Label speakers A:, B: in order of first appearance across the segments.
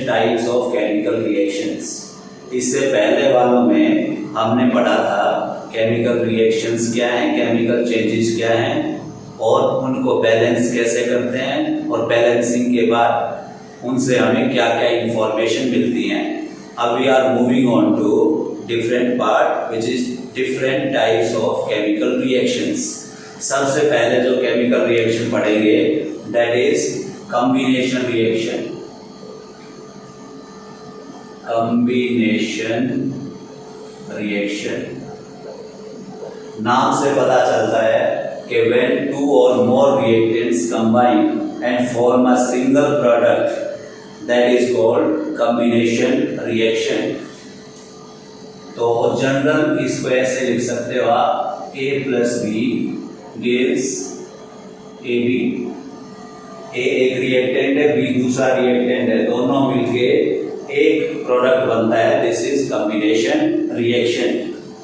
A: Types of chemical reactions. इससे पहले वालों में हमने पढ़ा था केमिकल रिएक्शंस क्या हैं, केमिकल चेंजेस क्या हैं और उनको बैलेंस कैसे करते हैं और बैलेंसिंग के बाद उनसे हमें क्या क्या इंफॉर्मेशन मिलती हैं। अब we are moving on to different part which is different types of chemical reactions. सबसे पहले जो केमिकल रिएक्शन पढ़ेंगे that is combination reaction. Combination reaction नाम से पता चलता है कि when two or more reactants combine and form a single product that is called combination reaction। तो जनरल इसको ऐसे लिख सकते हो आप A plus B gives AB। A एक रिएक्टेंट है, B दूसरा रिएक्टेंट है, दोनों मिलके एक प्रोडक्ट बनता है, दिस इज कॉम्बिनेशन रिएक्शन।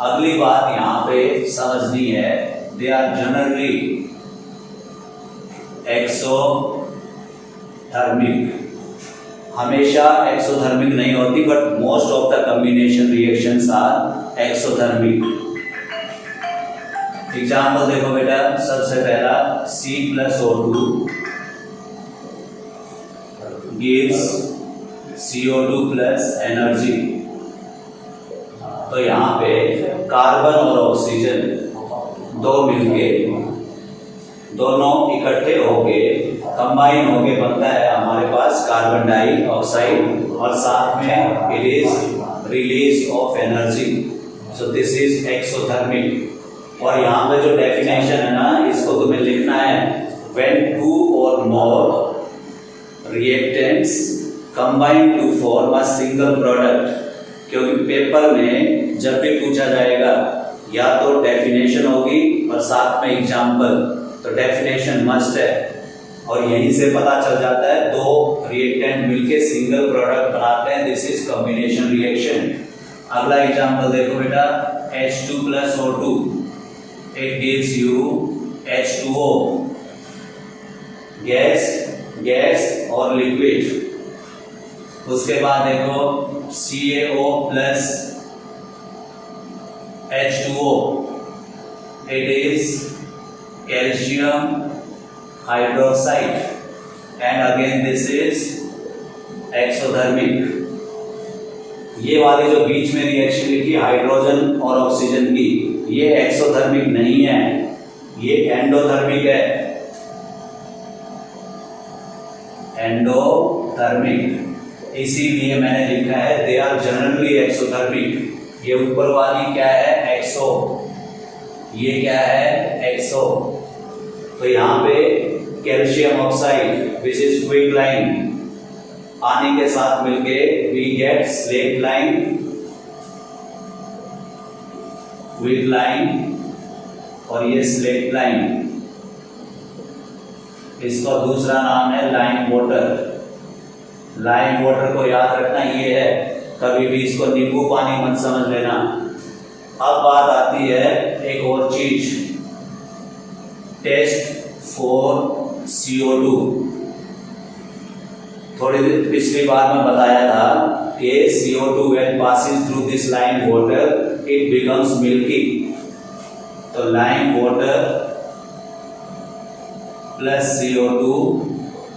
A: अगली बात यहाँ पे समझनी है, दे आर जनरली एक्सोथर्मिक। हमेशा एक्सोथर्मिक नहीं होती but most of the combination reactions are exothermic. Example देखो बेटा, सबसे पहला C+O2 gives CO2 plus energy. तो यहाँ पे कार्बन और ऑक्सीजन दो मिलके दोनों इकट्ठे होके कंबाइन होके बनता है हमारे पास कार्बन डाइऑक्साइड और साथ में it is release of energy. So this is exothermic. और यहाँ पे जो डेफिनेशन है ना, इसको तुम्हें लिखना है व्हेन टू और more reactants combine to form a single product. क्योंकि पेपर में जब भी पूछा जाएगा या तो डेफिनेशन होगी और साथ में एग्जाम्पल, तो डेफिनेशन मस्ट है और यहीं से पता चल जाता है दो रिएक्टेंट मिलके सिंगल प्रोडक्ट बनाते हैं, दिस इज कॉम्बिनेशन रिएक्शन। अगला एग्जाम्पल देखो बेटा, H2+O2 it gives you H2O, gas और लिक्विड। उसके बाद देखो CaO plus H2O it is calcium hydroxide and again this is exothermic. ये वाली जो बीच में रिएक्शन लिखी हाइड्रोजन और ऑक्सीजन की, ये एक्सोथर्मिक नहीं है, ये एंडोथर्मिक है। एंडोथर्मिक इसीलिए मैंने लिखा है दे आर जनरली एक्सोथर्मिक। ये ऊपर वाली क्या है, एक्सो, ये क्या है, एक्सो। तो यहाँ पे calcium oxide which is quick lime, पानी के साथ मिलके we get slaked lime, quick lime और ये स्लेट लाइन। इसका दूसरा नाम है लाइम वाटर। लाइम वाटर को याद रखना, ये है, कभी भी इसको नींबू पानी मत समझ लेना। अब बात आती है एक और चीज, टेस्ट फॉर CO2। थोड़ी देर पिछली बार में बताया था कि CO2 when passes through this lime water it becomes milky। तो lime water plus CO2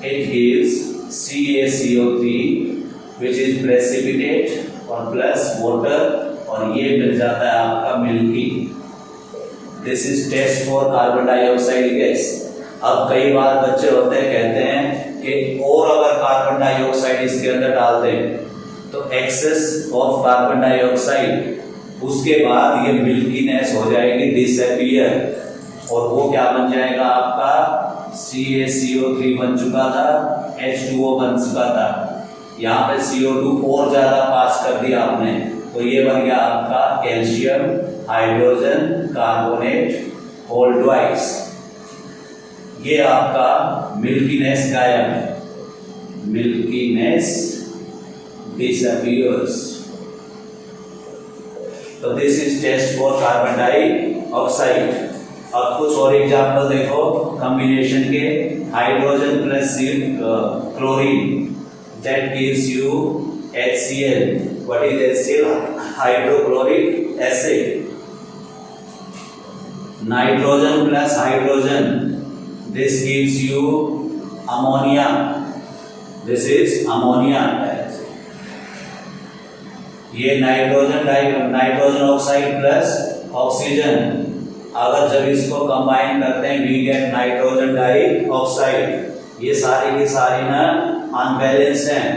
A: it gives CaCO3 which is precipitate और प्लस वाटर और ये मिल जाता है आपका milky. This is test for carbon dioxide gas. अब कई बार बच्चे होते हैं कहते हैं कि और अगर कार्बन डाइऑक्साइड इसके अंदर डाल दें तो एक्सेस ऑफ कार्बन डाइऑक्साइड, उसके बाद ये मिल्कीनेस हो जाएगी, डिसअपीयर, और वो क्या बन जाएगा आपका CaCO3 बन चुका था, H2O बन चुका था। यहाँ पे CO2 और ज्यादा पास कर दिया आपने, तो ये बन गया आपका calcium hydrogen carbonate whole twice. ये आपका मिल्कीनेस गायब है, मिल्कीनेस disappears। तो this is test for carbon dioxide. अब कुछ और एग्जाम्पल देखो कॉम्बिनेशन के, hydrogen plus chlorine that gives you HCl. What is HCl? Hydrochloric acid. Nitrogen plus hydrogen, this gives you ammonia. This is ammonia. ये nitrogen oxide plus oxygen, अगर जब इसको combine करते हैं वी गेट नाइट्रोजन डाइऑक्साइड। ये सारी की सारी ना अनबैलेंस्ड हैं,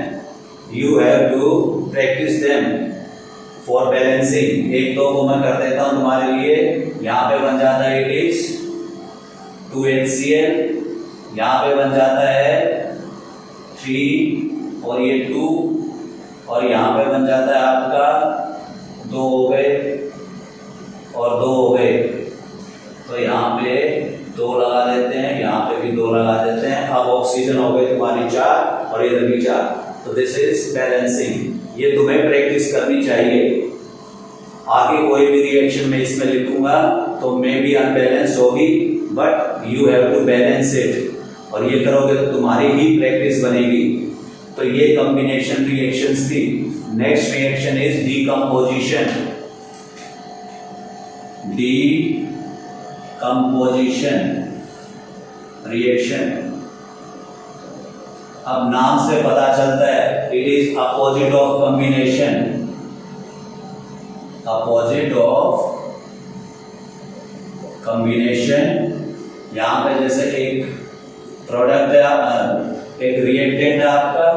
A: you have to practice them for balancing. एक दो को मैं कर देता हूं तुम्हारे लिए। यहाँ पे बन जाता है इट इज 2HCl, यहाँ पे बन जाता है 3 और ये 2, और यहाँ पे बन जाता है आपका 2 हो गए और 2 हो गए। तो यहाँ पे 2 लगा देते हैं, यहाँ पे भी 2 लगा देते हैं। अब ऑक्सीजन हो गई तुम्हारी 4 और इधर भी 4। तो दिस इज बैलेंसिंग। ये तुम्हें प्रैक्टिस करनी चाहिए। आगे कोई भी रिएक्शन में इसमें लिखूंगा तो मे बी अनबैलेंस्ड होगी, but you have to balance it. और ये करोगे तो तुम्हारी ही प्रैक्टिस बनेगी। तो ये कॉम्बिनेशन रिएक्शंस थी। Next reaction is decomposition. Decomposition reaction, अब नाम से पता चलता है it is opposite of combination. Opposite of combination, यहां पे जैसे एक प्रोडक्ट है, एक रिएक्टेंट है आपका,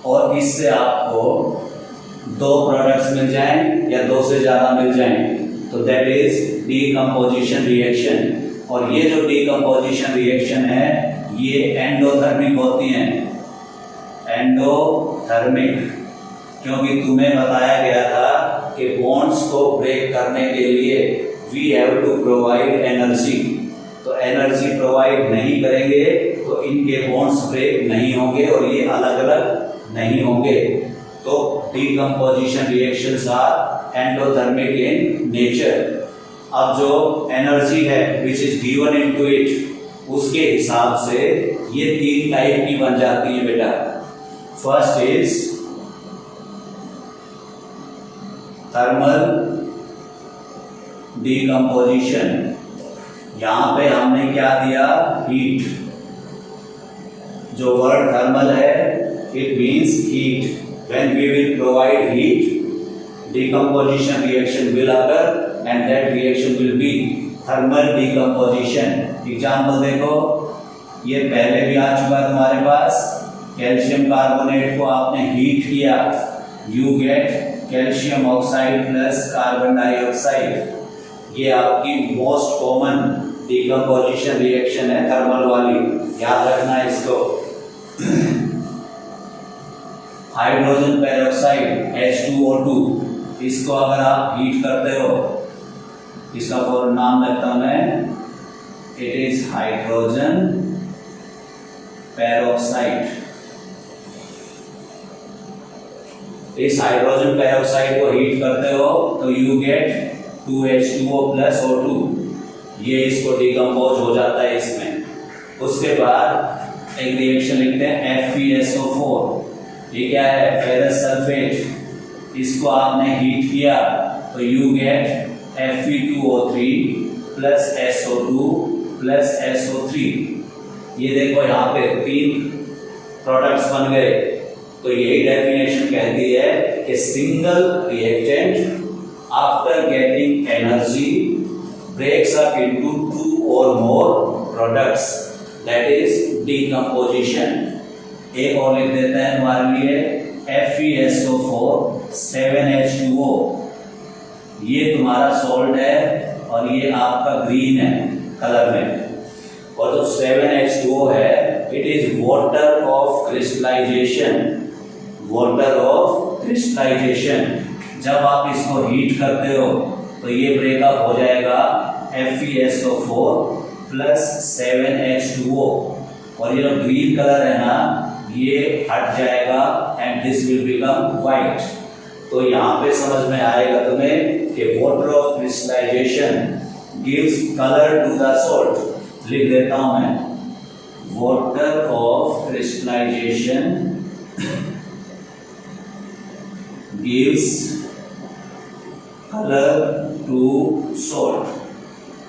A: और इससे आपको 2 प्रोडक्ट्स मिल जाएं या 2 से ज्यादा मिल जाएं, तो दैट इज डीकंपोजिशन रिएक्शन। और ये जो डीकंपोजिशन रिएक्शन है ये एंडोथर्मिक होती हैं। एंडोथर्मिक, क्योंकि तुम्हें बताया गया था कि बॉन्ड्स को ब्रेक करने के लिए we have to provide energy. तो एनर्जी प्रोवाइड नहीं करेंगे तो इनके बॉन्ड्स ब्रेक नहीं होंगे और ये अलग अलग नहीं होंगे। तो decomposition reactions are endothermic in nature. अब जो एनर्जी है which is given into it, उसके हिसाब से ये 3 टाइप की बन जाती है बेटा। First is thermal decomposition. यहां पे हमने क्या दिया? हीट। जो वर्ड थर्मल है it means heat. When we will provide heat, decomposition reaction will occur and that reaction will be thermal decomposition। Example देखो, ये पहले भी आ चुका है तुम्हारे पास। कैल्शियम कार्बोनेट को आपने हीट किया, you get calcium oxide plus carbon dioxide. ये आपकी मोस्ट कॉमन डिकम्पोजिशन रिएक्शन है थर्मल वाली, याद रखना है इसको। हाइड्रोजन पेरोक्साइड H2O2, इसको अगर आप हीट करते हो, इसका फॉर नाम रखता हूं मैं, इट इज हाइड्रोजन पेरोक्साइड। इस हाइड्रोजन पेरोक्साइड को हीट करते हो तो you get 2H2O plus O2। ये इसको डिकम्पोज हो जाता है इसमें। उसके बाद एक रिएक्शन लिखते हैं FeSO4। ये क्या है? Ferrous sulphate. इसको आपने हीट किया तो you get Fe2O3 plus SO2 plus SO3। ये देखो यहाँ पे 3 प्रोडक्ट्स बन गए। तो यही डेफिनेशन कहती है कि single reactant after getting energy breaks up into 2 or more products, that is decomposition. एक और लिख देते हैं हमारे लिए FeSO4 7H2O। ये तुम्हारा सॉल्ट है और ये आपका ग्रीन है कलर में। और जो 7H2O है it is water of crystallisation. Water of crystallisation. जब आप इसको हीट करते हो तो ये ब्रेकअप हो जाएगा FeSO4 प्लस 7H2O। और ये जो ग्रीन कलर है ना ये हट जाएगा and this will become white. तो यहाँ पे समझ में आएगा तुम्हें कि water of crystallization gives colour to the salt. लिख देता हूं मैं, water of crystallization gives color to salt,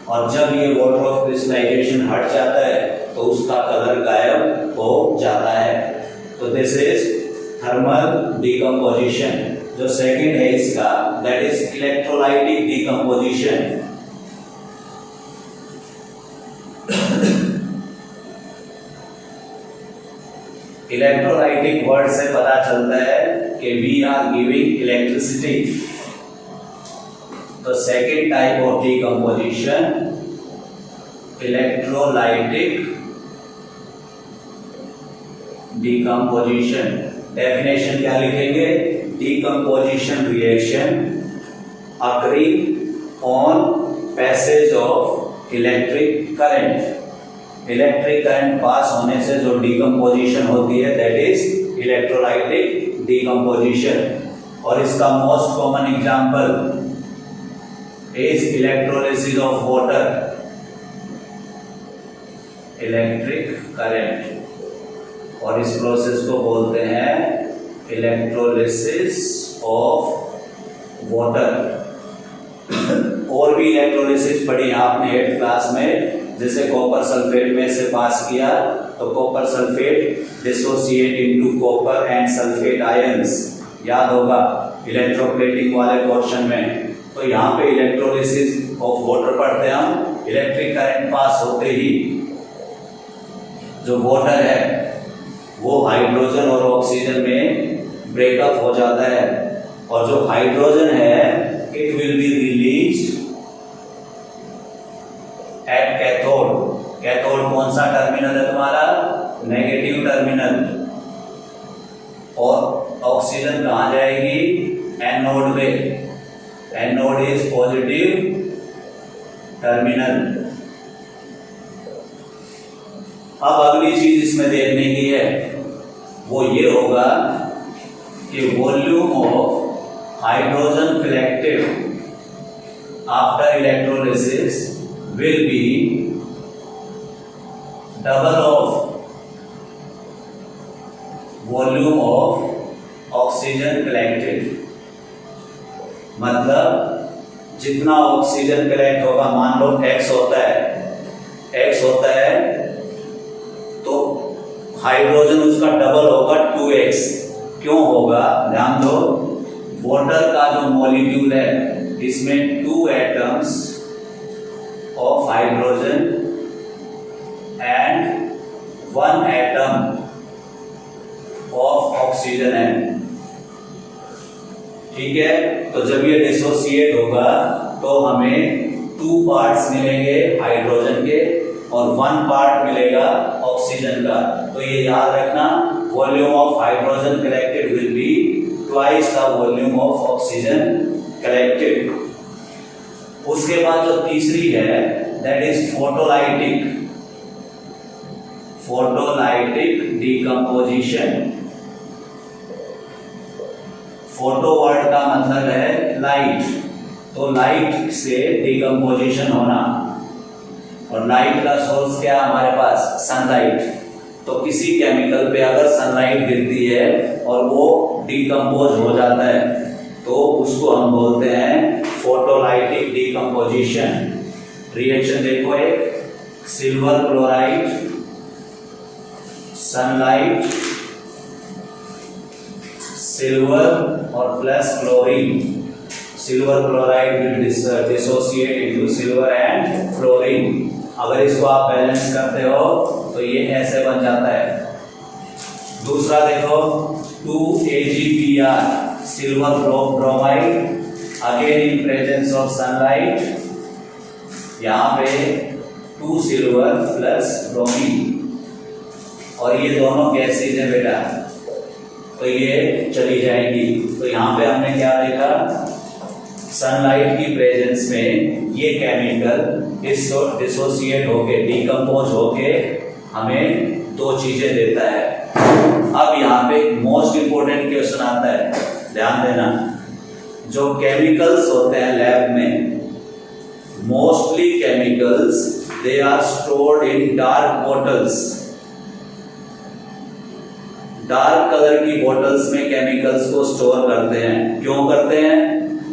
A: और जब ये वाटर ऑफ क्रिस्टलाइजेशन हट जाता है तो उसका कलर गायब हो जाता है। तो दिस इज थर्मल डिकम्पोजिशन। जो सेकंड है इसका, that is electrolytic decomposition. Electrolytic word से पता चलता है कि वी आर गिविंग इलेक्ट्रिसिटी। तो second type of decomposition electrolytic decomposition. Definition क्या लिखेंगे? Decomposition reaction occurring on passage of electric current. Electric current pass होने से जो डिकम्पोजिशन होती है दैट इज इलेक्ट्रोलाइटिक डिकम्पोजिशन। और इसका most common example is electrolysis of water, electric current, और इस प्रोसेस को बोलते हैं इलेक्ट्रोलिसिस ऑफ वाटर। और भी इलेक्ट्रोलिसिस पढ़ी आपने 8th क्लास में, जैसे कॉपर सल्फेट में से पास किया तो copper sulphate dissociate into copper and sulphate ions, याद होगा इलेक्ट्रोप्लेटिंग वाले पोर्शन में। तो यहाँ पे इलेक्ट्रोलिसिस ऑफ वाटर पढ़ते हैं हम। इलेक्ट्रिक करंट पास होते ही जो वाटर है वो हाइड्रोजन और ऑक्सीजन में ब्रेकअप हो जाता है, और जो हाइड्रोजन है it will be released at cathode. Cathode कौन सा टर्मिनल है तुम्हारा? Negative terminal. और ऑक्सीजन कहाँ जाएगी? एनोड में। Anode is positive terminal. अब अगली चीज इसमें देखने की है वो ये होगा कि volume of hydrogen collected after electrolysis will be double of volume of oxygen collected. मतलब जितना ऑक्सीजन कलेक्ट होगा, मान लो X होता है तो हाइड्रोजन उसका डबल होगा 2x। क्यों होगा? ध्यान दो, वाटर का जो मॉलिक्यूल है इसमें 2 atoms of hydrogen and 1 atom of oxygen है, ठीक है। तो जब ये डिसोसिएट होगा तो हमें 2 पार्ट्स मिलेंगे हाइड्रोजन के और 1 पार्ट मिलेगा ऑक्सीजन का। तो ये याद रखना, volume of hydrogen collected will be twice the volume of oxygen collected. उसके बाद जो तीसरी है that is photolytic decomposition. Photo word का मतलब है लाइट, तो लाइट से डिकम्पोजिशन होना, और लाइट का सोर्स क्या है हमारे पास? सनलाइट। तो किसी केमिकल पे अगर सनलाइट गिरती है और वो डिकम्पोज हो जाता है तो उसको हम बोलते हैं फोटोलाइटिक डिकम्पोजिशन। रिएक्शन देखो, एक सिल्वर क्लोराइड, सनलाइट, सिल्वर और plus chlorine. Silver chloride will dissociate into silver and chlorine. अगर इसको आप बैलेंस करते हो तो ये ऐसे बन जाता है। दूसरा देखो 2AgBr, silver bromide, again in presence of sunlight, यहाँ पे 2 सिल्वर प्लस ब्रोमीन, और ये दोनों गैसेज है बेटा, तो ये चली जाएंगी। तो यहाँ पे हमने क्या देखा? सनलाइट की प्रेजेंस में ये केमिकल डिसोसिएट होके डिकम्पोज होके हमें 2 चीजें देता है। अब यहाँ पे मोस्ट इंपोर्टेंट क्वेश्चन आता है, ध्यान देना। जो केमिकल्स होते हैं लैब में, mostly chemicals they are stored in dark bottles. Dark colour की बोतल्स में केमिकल्स को स्टोर करते हैं। क्यों करते हैं?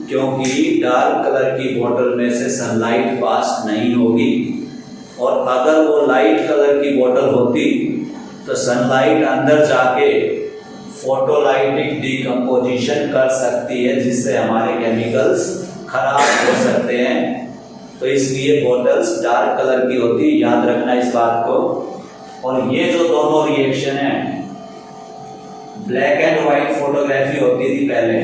A: क्योंकि डार्क कलर की बोतल में से सनलाइट पास नहीं होगी, और अगर वो लाइट कलर की बोतल होती तो सनलाइट अंदर जाके फोटोलाइटिक डिकम्पोजिशन कर सकती है, जिससे हमारे केमिकल्स खराब हो सकते हैं। तो इसलिए बोतल्स डार्क कलर की होती, याद रखना इस बात को। और ये जो दोनों रिएक्शन है, ब्लैक एंड व्हाइट फोटोग्राफी होती थी पहले,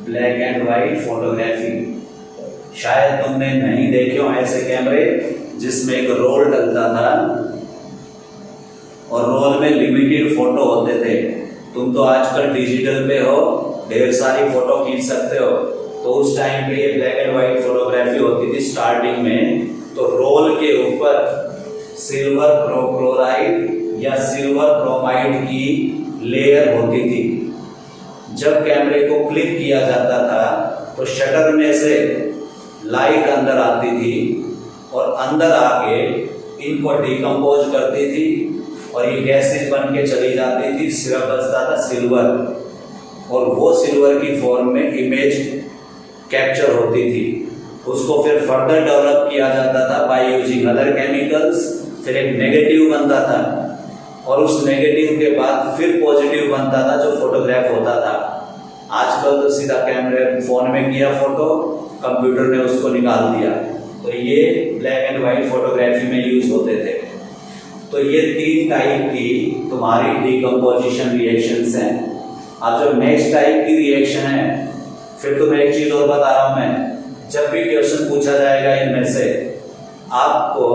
A: ब्लैक एंड व्हाइट फोटोग्राफी, शायद तुमने नहीं देखे हो ऐसे कैमरे जिसमें एक रोल डलता था और रोल में लिमिटेड फोटो होते थे। तुम तो आजकल डिजिटल पे हो, ढेर सारी फोटो खींच सकते हो। तो उस टाइम पे ये ब्लैक एंड व्हाइट फोटोग्राफी होती थी स्टार्टिंग में। तो रोल के ऊपर सिल्वर क्लोराइड या सिल्वर ब्रोमाइड की लेयर होती थी। जब कैमरे को क्लिक किया जाता था तो शटर में से लाइट अंदर आती थी और अंदर आके इनको डिकम्पोज करती थी और ये गैसेज बन के चली जाती थी। सिर्फ बचता था सिल्वर, और वो सिल्वर की फॉर्म में इमेज कैप्चर होती थी। उसको फिर फर्दर डेवलप किया जाता था बाय यूजिंग अदर केमिकल्स। फिर एक नेगेटिव बनता था और उस नेगेटिव के बाद फिर पॉजिटिव बनता था जो फोटोग्राफ होता था। आजकल तो सीधा कैमरे फोन में किया फोटो, कंप्यूटर ने उसको निकाल दिया। तो ये ब्लैक एंड व्हाइट फोटोग्राफी में यूज होते थे। तो ये 3 टाइप की तुम्हारी डिकम्पोजिशन रिएक्शंस हैं। अब जो नेक्स्ट टाइप की रिएक्शन है, फिर तुम्हें एक चीज और बता रहा हूं मैं, जब भी क्वेश्चन पूछा जाएगा इनमें से, आपको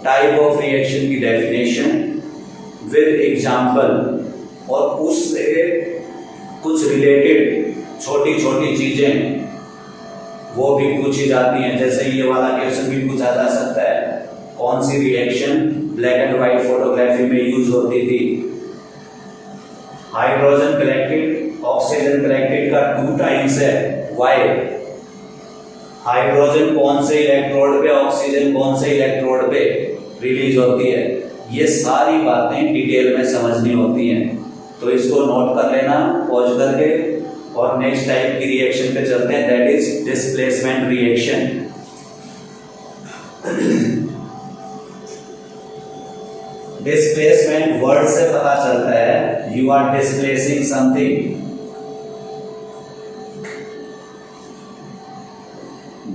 A: टाइप ऑफ रिएक्शन की डेफिनेशन विद एग्जाम्पल और उससे कुछ रिलेटेड छोटी छोटी चीजें वो भी पूछी जाती हैं। जैसे ये वाला क्वेश्चन भी पूछा जा सकता है, कौन सी reaction black and white photography में यूज होती थी? हाइड्रोजन कलेक्टेड, ऑक्सीजन कलेक्टेड का 2 टाइम्स है। वाई? हाइड्रोजन कौन से इलेक्ट्रोड पे, ऑक्सीजन कौन से इलेक्ट्रोड पे रिलीज होती है? ये सारी बातें डिटेल में समझनी होती हैं। तो इसको नोट कर लेना पॉज करके, और नेक्स्ट टाइप की रिएक्शन पे चलते हैं, that is displacement reaction. Displacement word से पता चलता है you are displacing something.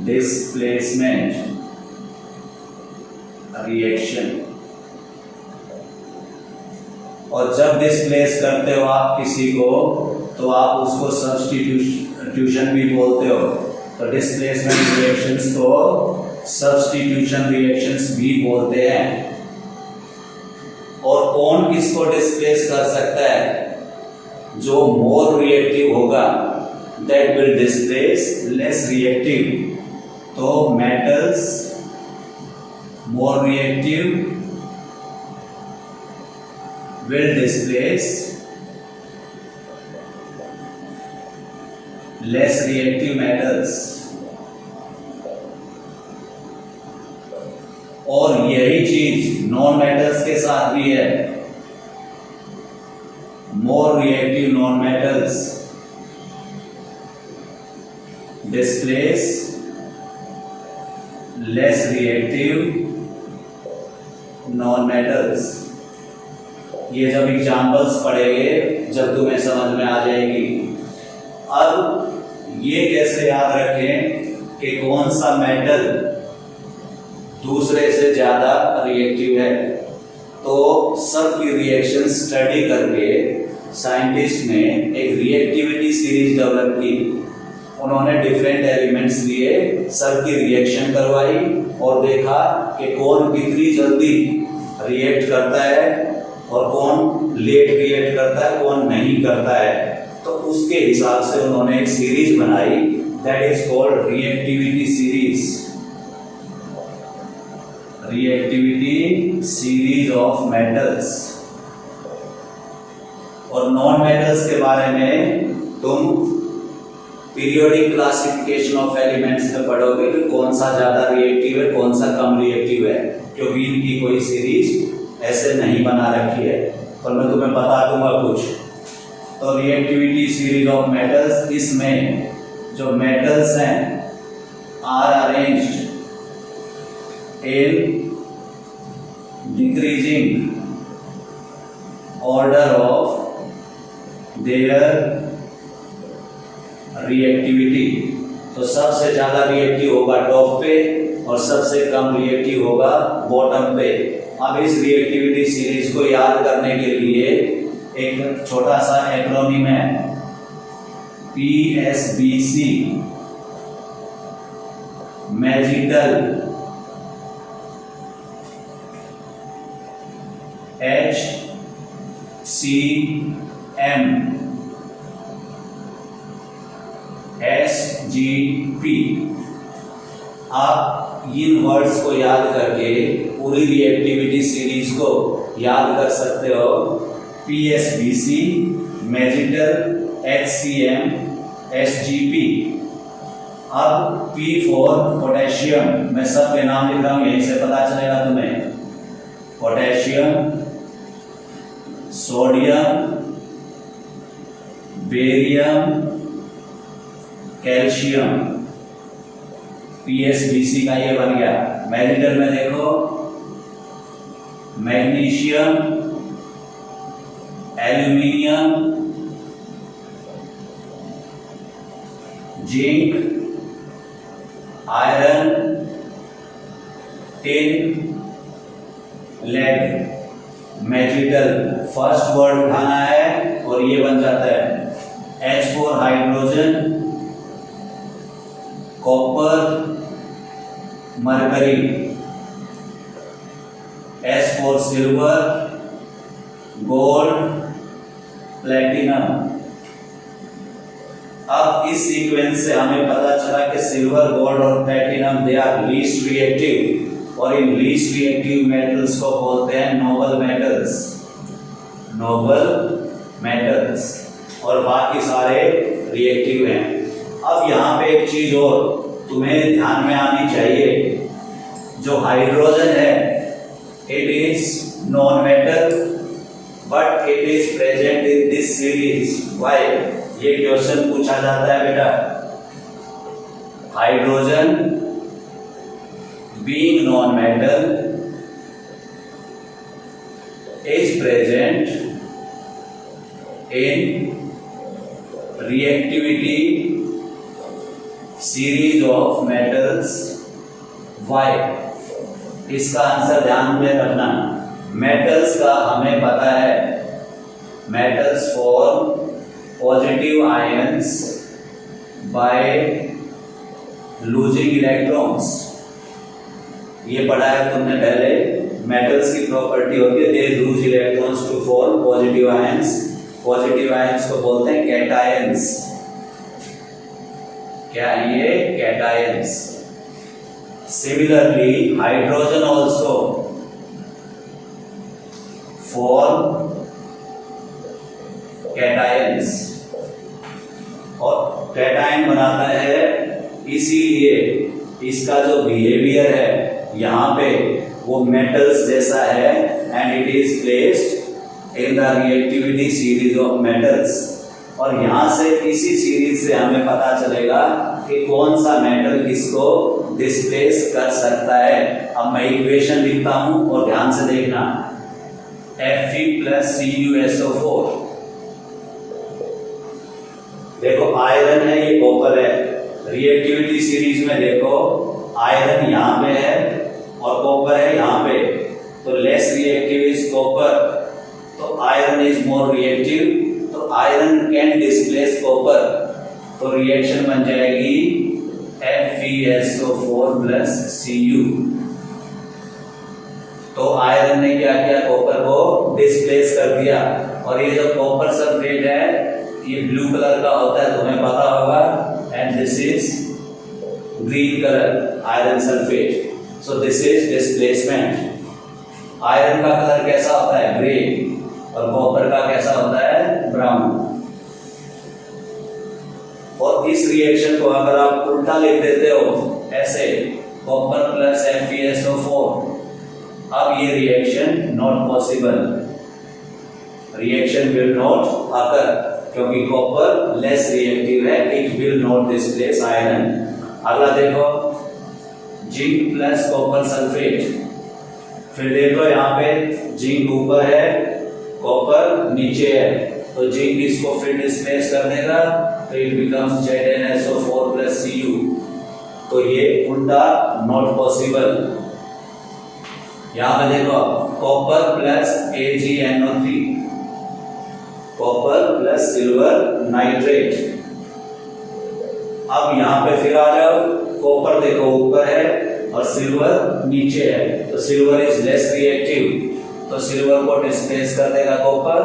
A: Displacement reaction. और जब डिस्प्लेस करते हो आप किसी को, तो आप उसको सब्स्टिट्यूशन भी बोलते हो। तो डिस्प्लेसमेंट रिएक्शंस को सब्स्टिट्यूशन रिएक्शंस भी बोलते हैं। और कौन किसको डिस्प्लेस कर सकता है? जो मोर रिएक्टिव होगा that will displace less reactive. तो metals more reactive will displace less reactive metals। और यही चीज नॉन मेटल्स के साथ भी है। More reactive non metals displace less reactive non metals. ये जब एग्जाम्पल्स पढ़ेंगे, जब तुम्हें समझ में आ जाएगी। अब ये कैसे याद रखें कि कौन सा मेटल दूसरे से ज्यादा रिएक्टिव है? तो सबकी रिएक्शन स्टडी करके साइंटिस्ट ने एक रिएक्टिविटी सीरीज डेवलप की। उन्होंने डिफरेंट एलिमेंट्स लिए, सबकी रिएक्शन करवाई और देखा कि कौन कितनी जल्दी रिएक्ट करता है और कौन लेट रिएक्ट करता है, कौन नहीं करता है। तो उसके हिसाब से उन्होंने एक सीरीज बनाई, that is called reactivity series. Reactivity series of metals. और नॉन मेटल्स के बारे में तुम पीरियोडिक क्लासिफिकेशन ऑफ एलिमेंट्स में पढ़ोगे कि कौन सा ज्यादा रिएक्टिव है, कौन सा कम रिएक्टिव है, क्योंकि इनकी कोई सीरीज ऐसे नहीं बना रखी है, पर मैं तुम्हें बता दूंगा कुछ। तो रिएक्टिविटी सीरीज ऑफ मेटल्स, इसमें जो मेटल्स हैं are arranged in decreasing order of their reactivity. तो सबसे ज्यादा रिएक्टिव होगा टॉप पे और सबसे कम रिएक्टिव होगा बॉटम पे। अब इस रिएक्टिविटी सीरीज को याद करने के लिए एक छोटा सा एक्रोनिम है, PSBC, मैजिकल, HCM, SGP। आप इन वर्ड्स को याद करके पूरी रिएक्टिविटी सीरीज को याद कर सकते हो। PSBC, magical, HCM, SGP। अब P फॉर पोटेशियम, मैं सबके नाम लिख रहा हूं, यहीं से पता चलेगा तुम्हें। Potassium, sodium, barium, calcium. PSBC का ये बन गया। मैजिकल में देखो magnesium, aluminium, zinc, iron, tin, lead. Magical first word उठाना है और ये बन जाता है H for hydrogen, copper, mercury, S for silver, gold, platinum. अब इस सीक्वेंस से हमें पता चला कि सिल्वर, गोल्ड और platinum they are least reactive, और इन लीस्ट रिएक्टिव मेटल्स को बोलते हैं नोबल मेटल्स, नोबल मेटल्स, और बाकी सारे रिएक्टिव हैं। अब यहाँ पे एक चीज और तुम्हें ध्यान में आनी चाहिए, जो हाइड्रोजन है it is non metal but it is present in this series. Why? ये क्वेश्चन पूछा जाता है बेटा। Hydrogen being non-metal is present in reactivity series of metals। Why? इसका आंसर ध्यान में रखना। मेटल्स का हमें पता है, metals form positive ions by losing electrons. ये पढ़ा है तुमने पहले। मेटल्स की प्रॉपर्टी होती है they lose electrons to form positive ions. Positive ions को बोलते हैं कैटायंस। क्या ये? Cations. Similarly hydrogen also form cations, और कैटायन बनाता है, इसीलिए इसका जो बिहेवियर है यहाँ पे वो मेटल्स जैसा है, and it is placed in the reactivity series of metals. और यहाँ से इसी सीरीज से हमें पता चलेगा कि कौन सा मेटल किसको डिस्प्लेस कर सकता है। अब मैं इक्वेशन लिखता हूं और ध्यान से देखना। Fe+CuSO4। देखो आयरन है, ये कॉपर है। रिएक्टिविटी सीरीज में देखो आयरन यहाँ पे है और कॉपर है यहाँ पे, तो लेस रिएक्टिव इज कॉपर, तो आयरन इज मोर रिएक्टिव, तो आयरन कैन डिस्प्लेस कॉपर, तो रिएक्शन बन जाएगी FeSO4+Cu। तो आयरन ने क्या किया? कॉपर को डिस्प्लेस कर दिया। और ये जो कॉपर सल्फेट है ये ब्लू कलर का होता है, तुम्हें पता होगा, and this is green colour, iron sulphate. So this is displacement. Iron का कलर कैसा होता है? ग्रे, और कॉपर का कैसा होता है? ब्राउन। और इस रिएक्शन को अगर आप उल्टा लिख देते हो ऐसे, कॉपर प्लस FeSO4 अब ये reaction not possible, reaction will not occur, क्योंकि कॉपर लेस रिएक्टिव है, it will not displace iron. अगला देखो जिंक प्लस कॉपर सल्फेट, फिर देखो यहाँ पे जिंक ऊपर है कॉपर नीचे है, तो जिंक इसको फिर डिस्प्लेस कर देगा, तो it becomes ZnSO4 plus Cu, तो ये उल्टा नॉट पॉसिबल। यहाँ पे देखो copper plus AgNO3, copper plus silver nitrate. अब यहाँ पे फिर आ जाओ, कॉपर देखो ऊपर है और सिल्वर नीचे है, तो सिल्वर इज लेस रिएक्टिव, तो सिल्वर को डिस्प्लेस कर देगा कॉपर,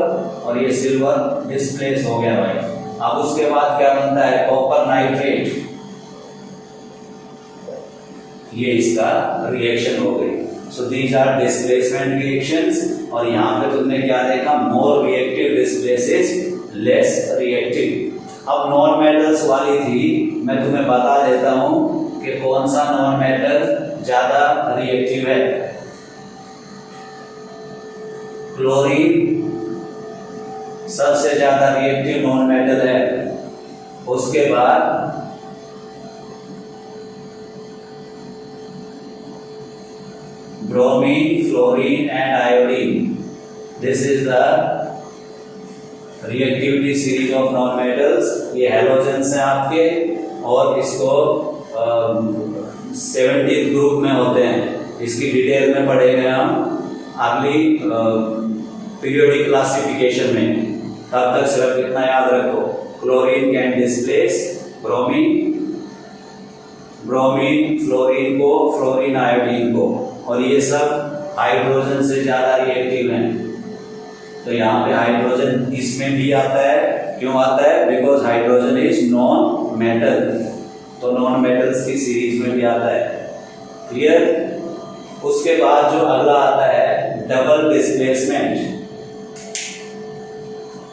A: और ये सिल्वर डिस्प्लेस हो गया भाई। अब उसके बाद क्या बनता है, कॉपर नाइट्रेट, ये इसका रिएक्शन हो गई। So these are displacement reactions, और यहाँ पे तुमने क्या देखा, more reactive displaces less reactive. अब नॉन मेटल्स वाली थी, मैं तुम्हें बता देता हूँ कि कौन सा नॉन मेटल ज्यादा रिएक्टिव है। क्लोरीन सबसे ज्यादा रिएक्टिव नॉन मेटल है, उसके बाद bromine, fluorine and iodine. This is the reactivity series of non-metals. ये halogens हैं आपके, और इसको 70th ग्रुप में होते हैं। इसकी डिटेल में पढ़ेंगे हम अगली पीरियोडिक क्लासिफिकेशन में। तब तक सिर्फ इतना याद रखो, chlorine can displace bromine, bromine fluorine को, फ्लोरीन आयोडीन को, और ये सब हाइड्रोजन से ज्यादा रिएक्टिव हैं। तो यहाँ पे हाइड्रोजन इसमें भी आता है, क्यों आता है, because hydrogen is non metal, तो नॉन मेटल्स की सीरीज में भी आता है। क्लियर। उसके बाद जो अगला आता है डबल डिस्प्लेसमेंट।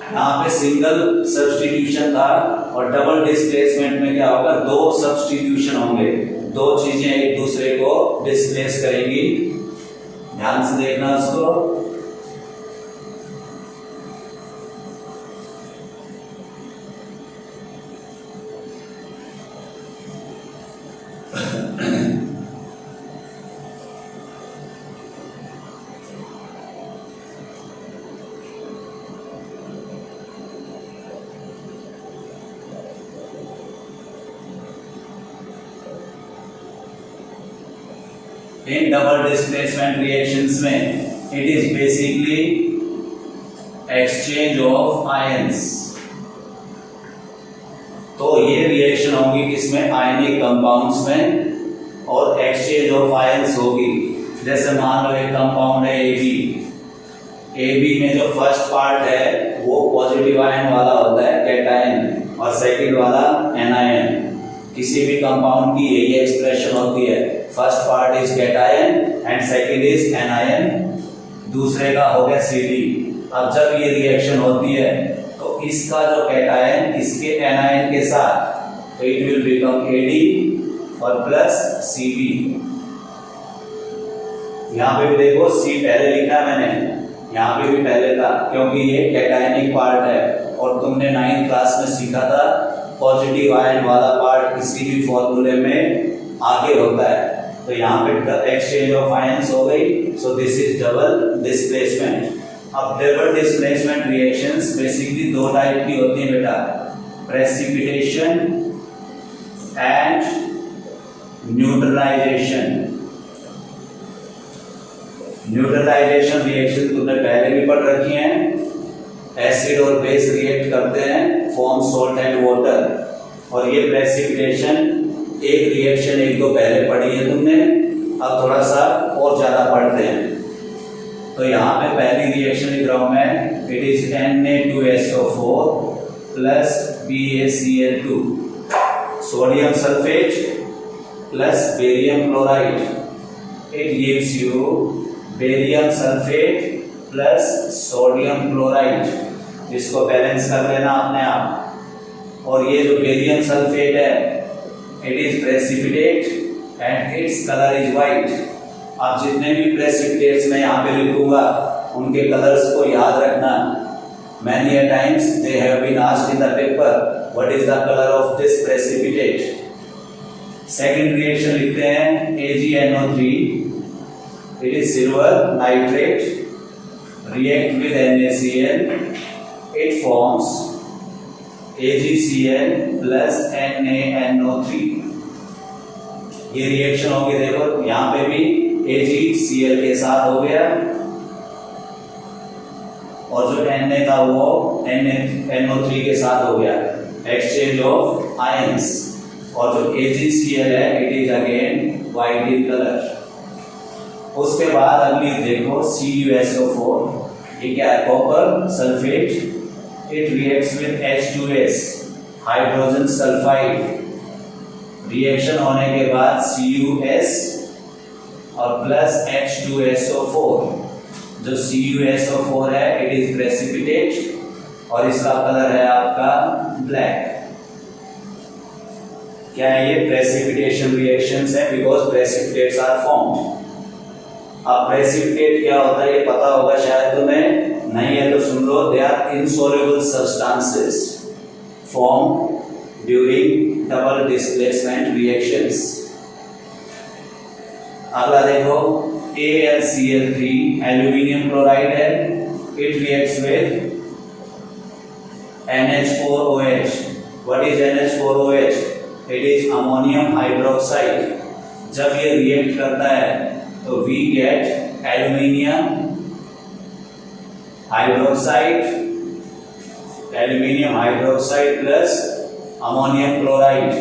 A: यहाँ पे सिंगल सब्स्टिट्यूशन था, और डबल डिस्प्लेसमेंट में क्या होगा, दो सब्स्टिट्यूशन होंगे, दो चीजें एक दूसरे को डिस्प्लेस करेंगी। ध्यान से देखना उसको। इन डबल डिस्प्लेसमेंट रिएक्शंस में it is basically exchange of ions. तो ये रिएक्शन होगी किसमें, आयनिक कंपाउंड्स में, और एक्सचेंज ऑफ आयंस होगी। जैसे मान लो एक कंपाउंड है AB में जो फर्स्ट पार्ट है वो पॉजिटिव आयन वाला होता है कैटायन, और सेकंड वाला एनायन। किसी भी कंपाउंड की यही एक्सप्रेशन होती है, first part is cation and second is anion, दूसरे का हो गया CD। अब जब ये रिएक्शन होती है तो इसका जो कैटायन इसके एनायन के साथ, तो इट विल बिकम AD और प्लस CB। यहाँ पे भी देखो C पहले लिखा है मैंने, यहाँ पे भी पहले था, क्योंकि ये कैटायनिक पार्ट है, और तुमने 9th क्लास में सीखा था पॉजिटिव आयन वाला पार्ट किसी भी फॉर्मूले में आगे होता है। तो यहाँ पे एक्सचेंज ऑफ आयंस हो गई, so this is double displacement. अब डबल डिस्प्लेसमेंट रिएक्शंस बेसिकली दो टाइप की होती है बेटा, precipitation and neutralization. Neutralization reaction तुमने पहले भी पढ़ रखी हैं, एसिड और बेस रिएक्ट करते हैं, फॉर्म सॉल्ट एंड वाटर। और ये प्रेसिपिटेशन एक रिएक्शन एक दो पहले पढ़ी है तुमने, अब थोड़ा सा और ज्यादा पढ़ते हैं। तो यहाँ पे पहली रिएक्शन लिख रहा हूं मैं, it is Na2SO4 plus BaCl2, sodium sulphate plus barium chloride, it gives you barium sulphate plus sodium chloride. इसको बैलेंस कर लेना अपने आप। और ये जो बेरियम सल्फेट है, it is precipitate and its colour is white. आप जितने भी प्रेसिपिटेट्स मैं यहाँ पे लिखूंगा उनके कलर्स को याद रखना। Many a times they have been asked in the paper, what is the color of this precipitate? Second reaction लिखते हैं AgNO3. It is silver nitrate. React with NaCl. It forms AgCl plus NaNO3. ये reaction होगी, देखो यहाँ पे भी AgCl के साथ हो गया और जो Na था वो NO3 के साथ हो गया, एक्सचेंज ऑफ आयंस। और जो AgCl है it is again white in colour. उसके बाद अगली देखो CuSO4, ये क्या है, copper sulphate. It reacts with H2S, hydrogen sulphide. Reaction होने के बाद CuS और प्लस H2SO4। जो CuSO4 है इट इज प्रेसिपिटेट और इसका कलर है आपका ब्लैक। क्या है ये, प्रेसिपिटेशन रिएक्शंस है बिकॉज प्रेसिपिटेट्स आर फॉर्म्ड। अब प्रेसिपिटेट क्या होता है ये पता होगा शायद तुम्हें, नहीं है तो सुन लो। They are insoluble substances formed during double displacement reactions. अगला देखो AlCl3, एल्यूमिनियम क्लोराइड है। It reacts with NH4OH। What is NH4OH? It is ammonium hydroxide. जब ये रिएक्ट करता है तो we get aluminium hydroxide, aluminium hydroxide plus ammonium chloride.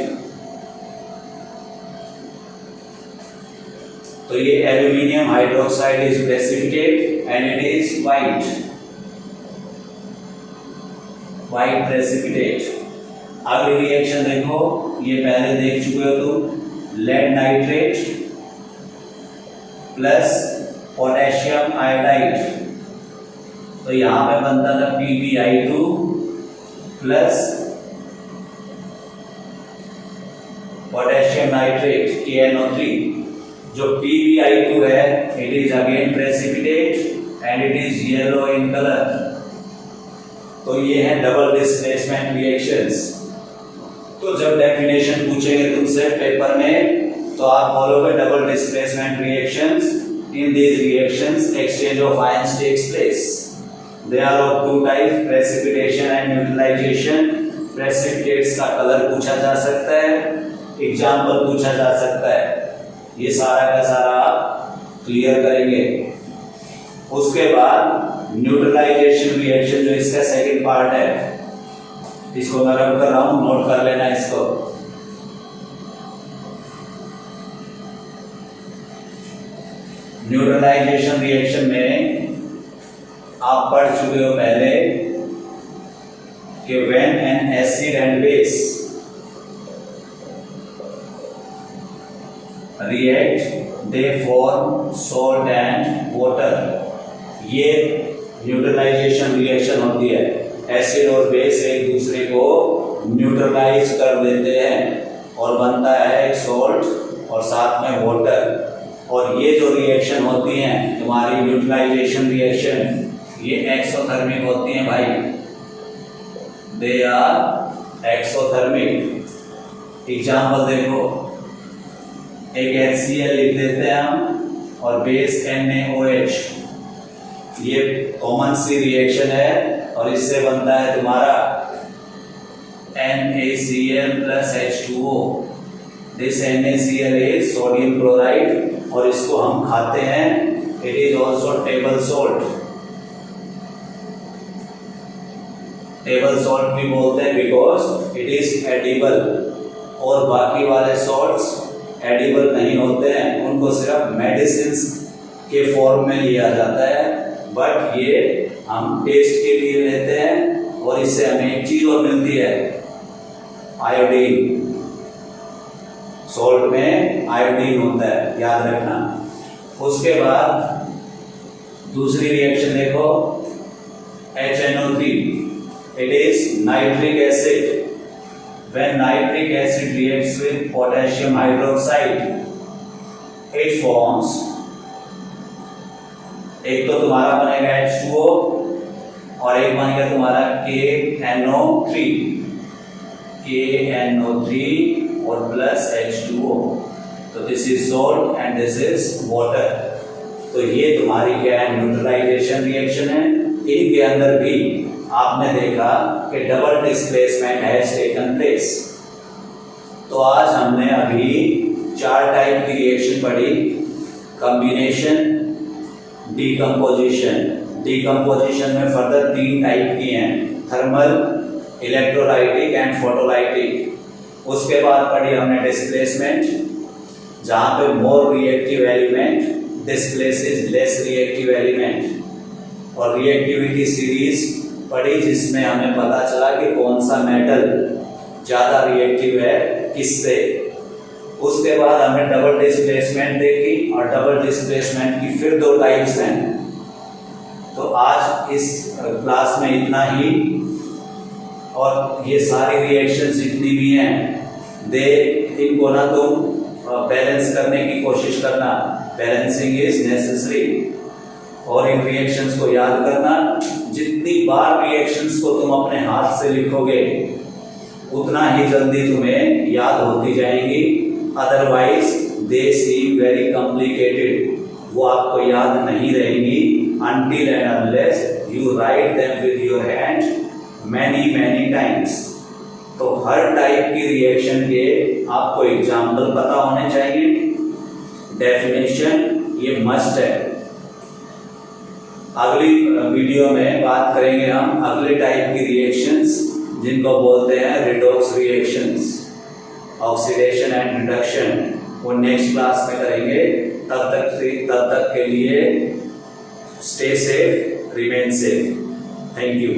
A: तो ये aluminium hydroxide is precipitate and it is white precipitate. अगली reaction देखो, ये पहले देख चुके हो तुम, lead nitrate plus potassium iodide. तो यहां पे बनता था PbI2 plus potassium nitrate KNO3। जो PbI2 है it is again precipitate and it is yellow in colour. तो ये है डबल डिस्प्लेसमेंट रिएक्शंस। तो जब डेफिनेशन पूछेंगे तुमसे पेपर में तो आप बोलोगे double displacement reactions, in these reactions exchange of ions takes place. They are of two types, precipitation and neutralization. Precipitates का कलर पूछा जा सकता है, एग्जाम्पल पूछा जा सकता है। ये सारा का सारा आप क्लियर करेंगे। उसके बाद न्यूट्रलाइजेशन रिएक्शन जो इसका सेकंड पार्ट है, इसको मैं रब कर रहा हूं, नोट कर लेना इसको। न्यूट्रलाइजेशन रिएक्शन में आप पढ़ चुके हो पहले कि when an acid and base react they form salt and water. ये न्यूट्रलाइजेशन रिएक्शन होती है। एसिड और बेस एक दूसरे को न्यूट्रलाइज कर देते हैं और बनता है एक सॉल्ट और साथ में वाटर। और ये जो रिएक्शन होती हैं तुम्हारी न्यूट्रलाइजेशन रिएक्शन, ये एक्सोथर्मिक होती हैं भाई, दे आर एक्सोथर्मिक। एग्जाम्पल देखो, एक HCl लिख देते हैं हम और बेस NaOH। ये कॉमन सी रिएक्शन है और इससे बनता है तुम्हारा NaCl plus H2O। This NaCl is sodium chloride और इसको हम खाते हैं, it is also table salt. Table salt भी बोलते हैं बिकॉज इट इज एडिबल। और बाकी वाले सॉल्ट्स एडिबल नहीं होते हैं, उनको सिर्फ मेडिसिन के फॉर्म में लिया जाता है, बट ये हम टेस्ट के लिए लेते हैं। और इससे हमें एक चीज और मिलती है, आयोडीन। सॉल्ट में आयोडीन होता है, याद रखना। उसके बाद दूसरी रिएक्शन देखो, HNO3, it is nitric acid. When nitric acid reacts with potassium hydroxide, it forms एक तो तुम्हारा बनेगा H2O और एक बनेगा तुम्हारा KNO3 और प्लस H2O। तो this is salt and this is water. तो ये तुम्हारी क्या है, न्यूट्रलाइजेशन रिएक्शन है। इनके अंदर भी आपने देखा कि double displacement has taken place. तो आज हमने अभी 4 टाइप की रिएक्शन पढ़ी, कॉम्बिनेशन, डिकम्पोजिशन में फर्दर 3 टाइप की हैं, थर्मल, इलेक्ट्रोलाइटिक एंड फोटोलाइटिक। उसके बाद पढ़ी हमने डिस्प्लेसमेंट, जहां पे more reactive element displaces less reactive element. और रिएक्टिविटी सीरीज पढ़ी जिसमें हमें पता चला कि कौन सा मेटल ज्यादा रिएक्टिव है किससे। उसके बाद हमने डबल डिस्प्लेसमेंट देखी और डबल डिस्प्लेसमेंट की फिर 2 टाइप्स हैं। तो आज इस क्लास में इतना ही। और ये सारी रिएक्शंस जितनी भी हैं इनको ना तुम बैलेंस करने की कोशिश करना, बैलेंसिंग इज नेसेसरी। और इन रिएक्शंस को याद करना, जितनी बार रिएक्शंस को तुम अपने हाथ से लिखोगे उतना ही जल्दी तुम्हें याद होती जाएंगी। Otherwise they seem very complicated, वो आपको याद नहीं रहेंगी until and unless you write them with your hand many times। तो हर टाइप की रिएक्शन के आपको एग्जाम्पल पता होने चाहिए, डेफिनेशन ये मस्ट है। अगली वीडियो में बात करेंगे हम अगले टाइप की रिएक्शंस जिनको बोलते हैं redox reactions, oxidation and reduction. वो नेक्स्ट क्लास में करेंगे। तब तक के लिए stay safe, remain safe. Thank you.